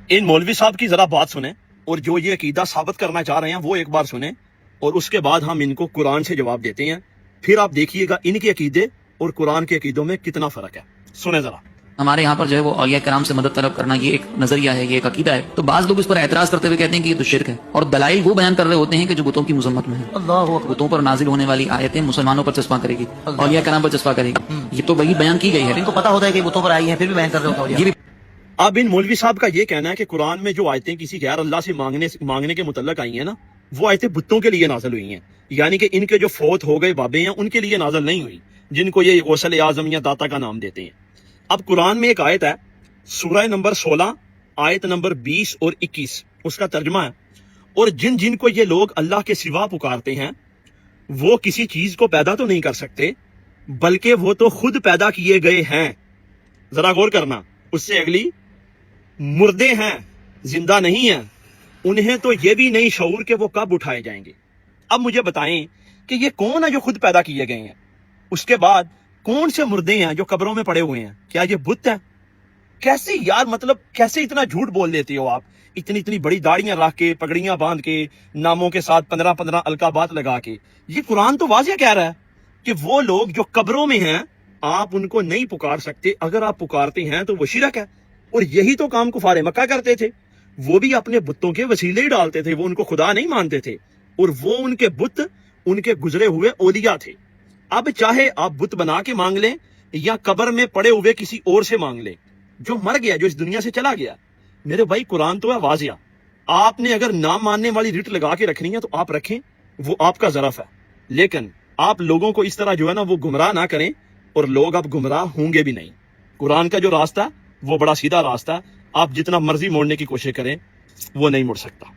इन मौलवी साहब की जरा बात सुने और जो ये अकीदा साबित करना चाह रहे हैं वो एक बार सुने और उसके बाद हम इनको कुरान से जवाब देते हैं। फिर आप देखिएगा इनके अकीदे और कुरान के अकीदों में कितना फर्क है। सुने जरा। हमारे यहाँ पर जो है वो औलिया कराम से मदद तलब करना ये एक नजरिया है, ये एक अकीदा है। तो बाज लोग इस पर एतराज करते हुए कहते हैं कि ये तो शिर्क है, और दलाइल वो बयान कर रहे होते हैं कि जो बुतों की मजम्मत में है। अल्लाह, बुतों पर नाजिल होने वाली आयतें मुसलमानों पर चस्पा करेगी, औलिया कराम पर चस्पा करेगी, ये तो वही बयान की गई है। इनको पता होता है कि बुतों पर आई है, फिर भी बयान कर रहे होते हैं। ये भी अब इन मौलवी साहब का ये कहना है कि कुरान में जो आयतें किसी गैर अल्लाह से मांगने के मुतल्लक आई हैं ना, वो आयतें बुतों के लिए नाज़िल हुई हैं, यानी कि इनके जो फौत हो गए बाबे हैं उनके लिए नाज़िल नहीं हुई, जिनको ये गौसल आज़म या दाता का नाम देते हैं। अब कुरान में एक आयत है, सूरह नंबर 16 आयत नंबर 20 और 21, उसका तर्जमा है, और जिन जिन को ये लोग अल्लाह के सिवा पुकारते हैं वो किसी चीज को पैदा तो नहीं कर सकते, बल्कि वो तो खुद पैदा किए गए हैं। जरा गौर करना, उससे अगली, मुर्दे हैं, जिंदा नहीं है, उन्हें तो ये भी नहीं शऊर कि वो कब उठाए जाएंगे। अब मुझे बताएं कि ये कौन है जो खुद पैदा किए गए हैं? उसके बाद कौन से मुर्दे हैं जो कब्रों में पड़े हुए हैं? क्या ये बुत है? कैसे यार, मतलब कैसे इतना झूठ बोल लेते हो आप? इतनी इतनी बड़ी दाढ़ियां रख के, पगड़ियां बांध के, नामों के साथ 15-15 अलकाबात लगा के। ये कुरान तो वाज़ेह कह रहा है कि वो लोग जो कब्रों में हैं आप उनको नहीं पुकार सकते, अगर आप पुकारते हैं तो वो शिरक है। और यही तो काम कुफारे मक्का करते थे, वो भी अपने बुतों के वसीले ही डालते थे, वो उनको खुदा नहीं मानते थे, और वो उनके बुत उनके गुजरे हुए ओलिया थे। अब चाहे आप बुत बना के मांग लें या कब्र में पड़े हुए किसी और से मांग लें, जो मर गया, जो इस दुनिया से चला गया, मेरे भाई कुरान तो है वाज़िया। आपने अगर ना मानने वाली रिट लगा के रखनी है तो आप रखें, वो आपका ज़रफ है, लेकिन आप लोगों को इस तरह जो है ना वो गुमराह ना करें, और लोग अब गुमराह होंगे भी नहीं। कुरान का जो रास्ता वो बड़ा सीधा रास्ता, आप जितना मर्जी मोड़ने की कोशिश करें वो नहीं मुड़ सकता।